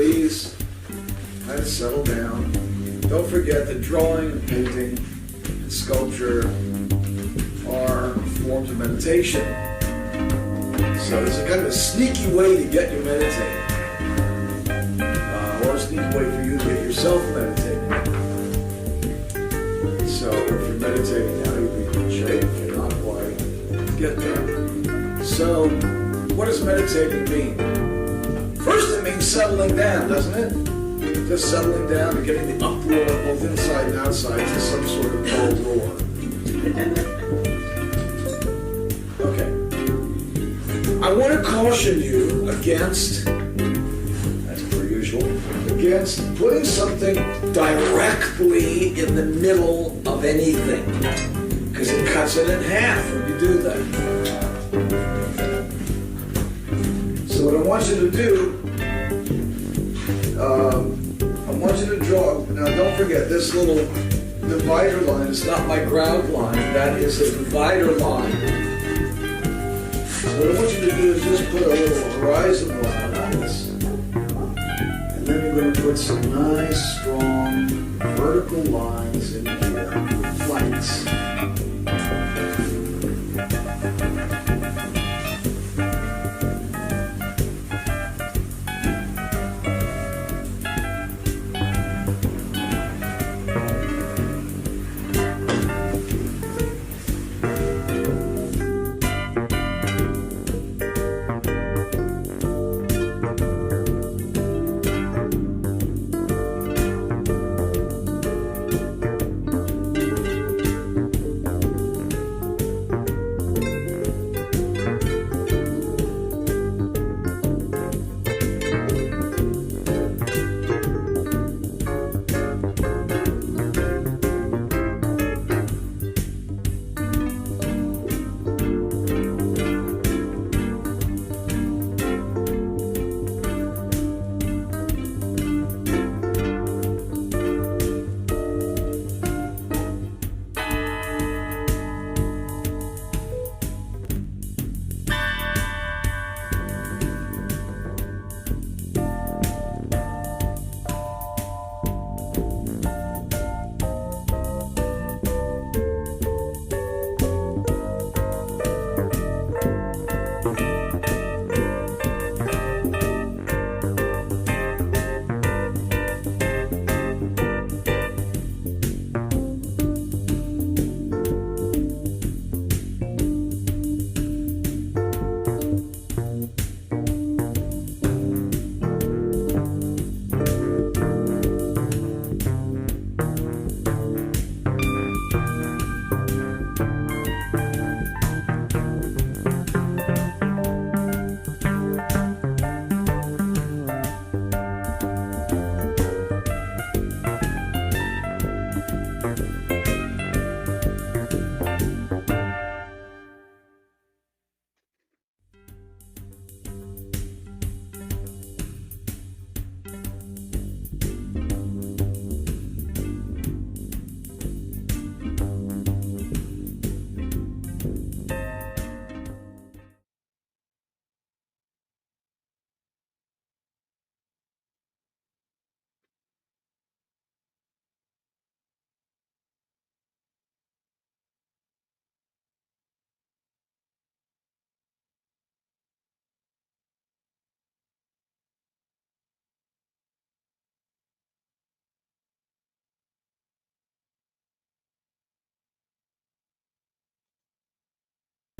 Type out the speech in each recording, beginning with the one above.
please try to settle down. Don't forget that drawing, and painting, and sculpture are forms of meditation. So there's a kind of a sneaky way to get you meditating. Or a sneaky way for you to get yourself meditating. So if you're meditating now, you'll be in good shape. If you're not quite, get there. So what does meditating mean? First it means settling down, doesn't it? Just settling down and getting the uproar both inside and outside to some sort of cold roar. Okay. I want to caution you against, as per usual, against putting something directly in the middle of anything, because it cuts it in half when you do that. So what I want you to do, I want you to draw, now don't forget this little divider line is not my ground line, that is a divider line. So what I want you to do is just put a little horizon line on this. And then you're going to put some nice, strong, vertical lines in here, flanks.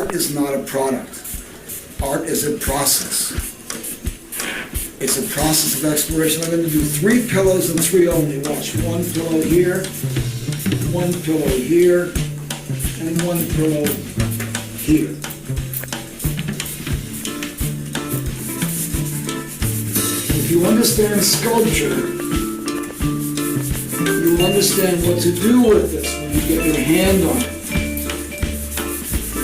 Art is not a product. Art is a process. It's a process of exploration. I'm going to do 3 pillows and 3 only. Watch, 1 pillow here, 1 pillow here, and 1 pillow here. If you understand sculpture, you will understand what to do with this when you get your hand on it.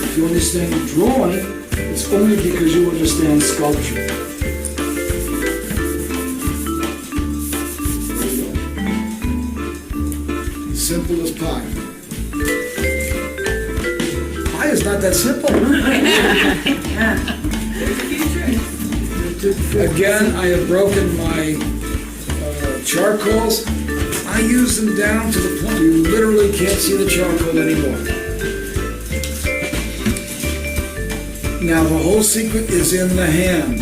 If you understand drawing, it's only because you understand sculpture. Simple as pie. Pie is not that simple. Again, I have broken my charcoals, I use them down to the point you literally can't see the charcoal anymore. Now the whole secret is in the hand,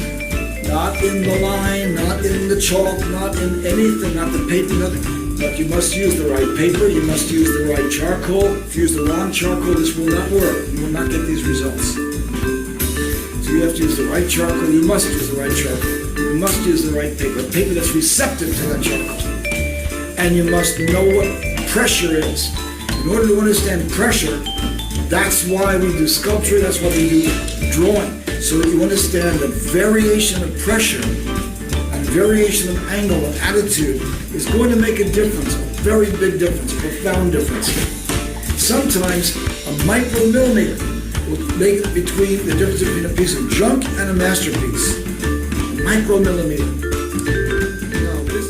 not in the line, not in the chalk, not in anything, not the paper, nothing. But you must use the right paper, you must use the right charcoal. If you use the wrong charcoal, this will not work. You will not get these results. So you have to use the right charcoal, you must use the right charcoal. You must use the right paper, a paper that's receptive to that charcoal. And you must know what pressure is. In order to understand pressure, that's why we do sculpture, that's why we do drawing. So that you understand the variation of pressure and variation of angle and attitude is going to make a difference, a very big difference, a profound difference. Sometimes a micromillimeter will make between the difference between a piece of junk and a masterpiece. A micromillimeter. Now, this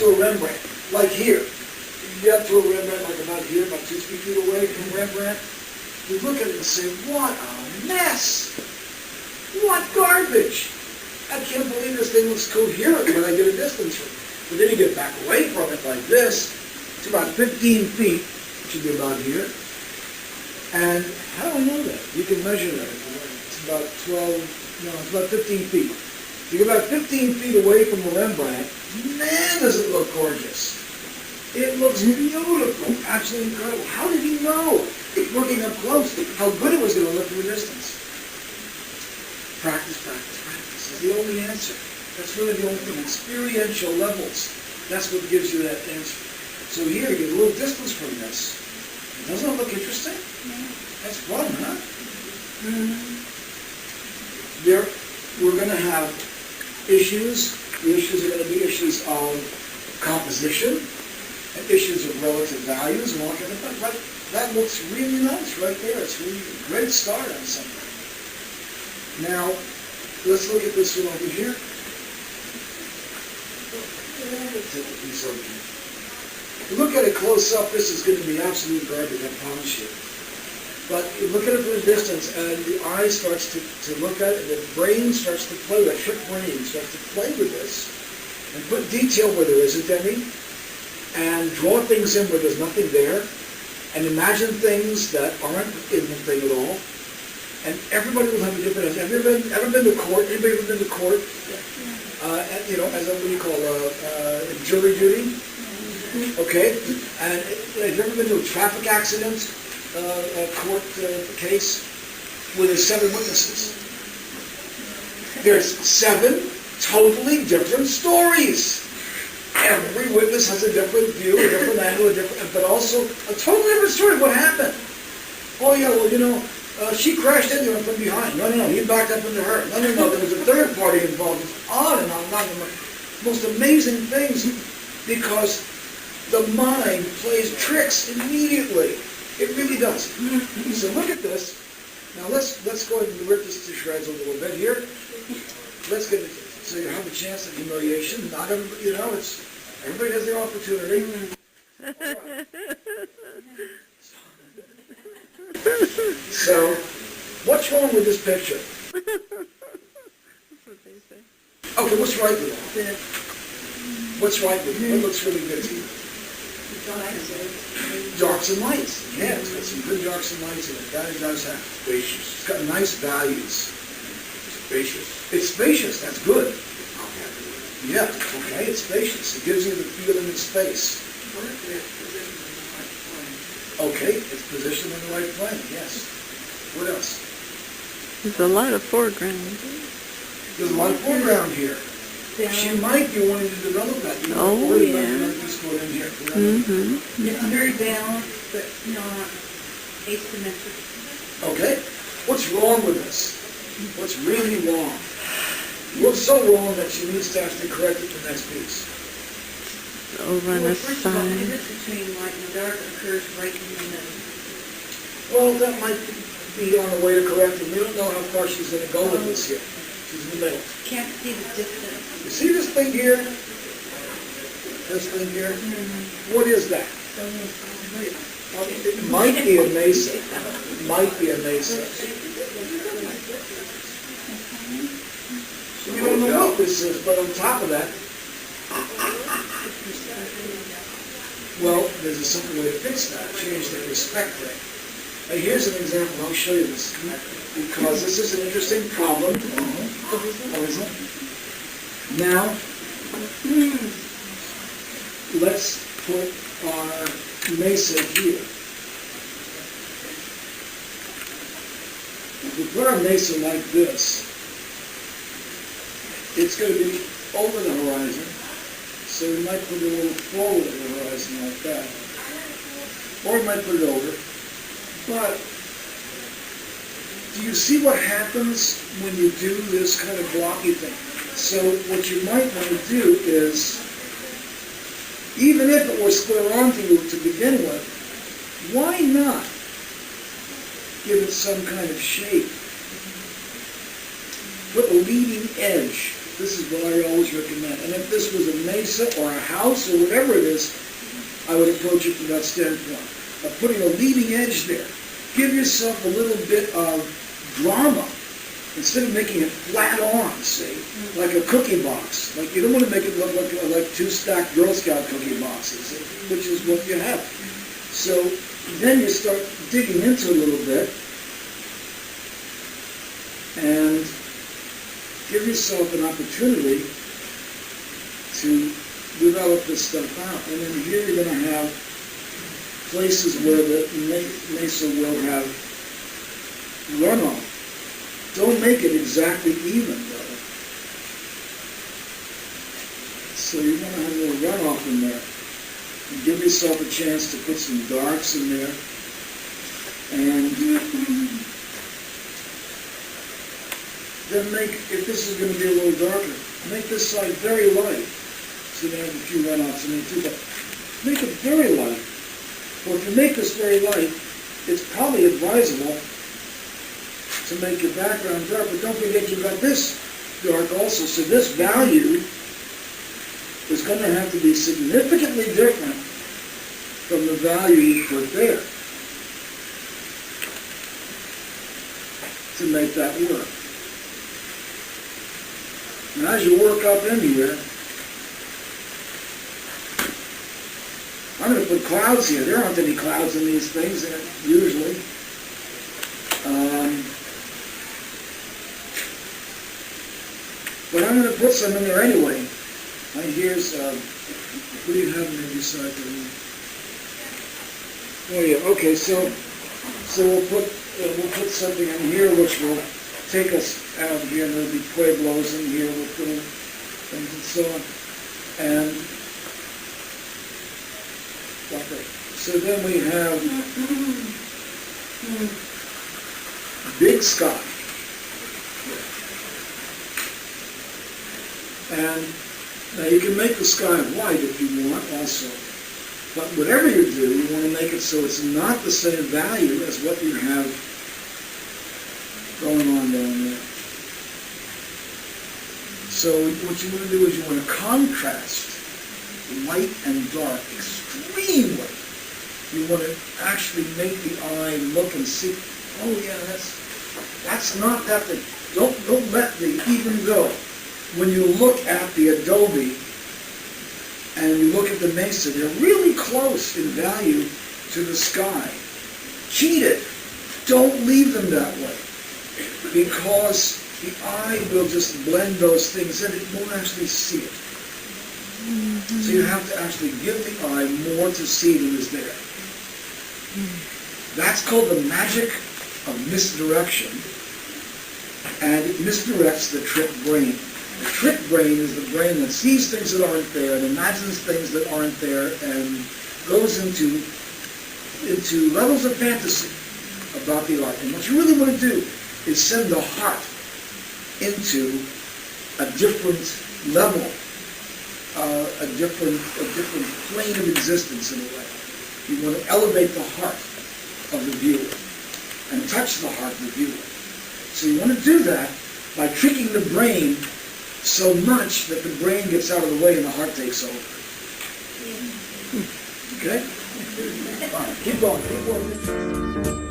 to a Rembrandt, like here. You get to a Rembrandt like about here, about 2-3 feet away from Rembrandt. You look at it and say, what a mess! What garbage! I can't believe this thing looks coherent when I get a distance from it. But then you get back away from it like this. It's about 15 feet, it should be about here. And how do I know that? You can measure that. It's about 15 feet. You get about 15 feet away from a Rembrandt, man, does it look gorgeous. It looks beautiful, absolutely incredible. How did he know, looking up close, how good it was going to look from a distance? Practice, practice, practice is the only answer. That's really the only thing. Experiential levels, that's what gives you that answer. So here, you get a little distance from this. Doesn't it look interesting? That's fun, huh? There, we're going to have issues. The issues are going to be issues of composition and issues of relative values and all that kind of stuff. That looks really nice right there. It's really a great start on something. Now, let's look at this one over here. Let's take a piece over here. If you look at it close up, this is going to be absolute garbage, I promise you. But you look at it from a distance, and the eye starts to look at it, and the brain starts to play, that trick brain starts to play with this, and put detail where there isn't any, and draw things in where there's nothing there, and imagine things that aren't in the thing at all. And everybody will have a different answer. Have you ever been to court? Anybody ever been to court? You know, as a, what do you call, jury duty? Okay. And have you ever been to a traffic accident? A court case where there's 7 witnesses. There's 7 totally different stories. Every witness has a different view, a different angle, but also a totally different story of what happened. Oh yeah, well, you know, she crashed into him from behind. No, he backed up into her. No, there was a third party involved. It's on and on and on. Most amazing things, because the mind plays tricks immediately. It really does. So look at this. Now let's go ahead and rip this to shreds a little bit here. Let's get it so you have a chance at humiliation. Not everybody, you know, everybody has their opportunity. So, what's wrong with this picture? Okay, what's right with it? What's right with it? What looks really good to you? Darks and lights. Yeah, it's got some good darks and lights in it. That it does have. Spacious. It's got nice values. Spacious. It's spacious. That's good. Okay. Yeah. Okay. It's spacious. It gives you the feeling of space. Okay. It's positioned in the right plane. Yes. What else? There's a lot of foreground. There's a lot of foreground here. She might be wanting to develop that. You know, Oh, or you yeah. might just go in here. Mm-hmm. It's very balanced, but not asymmetrical. Okay? What's wrong with this? What's really wrong? What's so wrong that she needs to actually correct it to the next piece? Over on Well, the first of all, the side. difference between light and dark occurs right in the middle. Well, that might be on the way to correct it. We don't know how far she's going to go with this here. She's in the middle. Can't see the distance. You see this thing here? This thing here? What is that? It might be a mesa. It might be a mesa. We don't know what this is, but on top of that, well, there's a simple way to fix that. Change the respect thing. Now, here's an example. I'll show you this because this is an interesting problem. Oh, is it? Now, let's put our mesa here. If we put our mesa like this, it's going to be over the horizon, so we might put it a little forward of the horizon like that. Or we might put it over. But do you see what happens when you do this kind of blocky thing? So what you might want to do is, even if it were square on to you to begin with, why not give it some kind of shape? Put a leading edge. This is what I always recommend. And if this was a mesa or a house or whatever it is, I would approach it from that standpoint of putting a leading edge there. Give yourself a little bit of drama instead of making it flat on, see, like a cookie box. Like you don't want to make it look like two stacked Girl Scout cookie boxes, which is what you have. So then you start digging into it a little bit and give yourself an opportunity to develop this stuff out. And then here you're going to have places where the mesa will have runoff. Don't make it exactly even, though. So you're going to have a little runoff in there. And give yourself a chance to put some darks in there. And then if this is going to be a little darker, make this side very light. So you have a few runoffs in there too, but make it very light. Well, if you make this very light, it's probably advisable to make your background dark, but don't forget you've got this dark also, so this value is going to have to be significantly different from the value you put there to make that work. And as you work up in here, I'm going to put clouds here. There aren't any clouds in these things usually. But I'm going to put some in there anyway. Here's, what do you have in there beside the... Oh yeah, okay, so we'll put something in here which will take us out here, and there'll be pueblos in here, we'll put things and so on. And okay. So then we have big sky. And now you can make the sky white if you want also. But whatever you do, you want to make it so it's not the same value as what you have going on down there. So what you want to do is you want to contrast light and dark extremely. You want to actually make the eye look and see, oh yeah, that's not that thing. Don't let the even go. When you look at the adobe and you look at the mesa, they're really close in value to the sky. Cheat it. Don't leave them that way, because the eye will just blend those things in. It won't actually see it. So you have to actually give the eye more to see than is there. That's called the magic of misdirection. and it misdirects the trick brain. The trick brain is the brain that sees things that aren't there and imagines things that aren't there and goes into levels of fantasy about the art. And what you really want to do is send the heart into a different level, a different plane of existence in a way. You want to elevate the heart of the viewer and touch the heart of the viewer. So you want to do that by tricking the brain so much that the brain gets out of the way and the heart takes over. Okay? All right, keep going.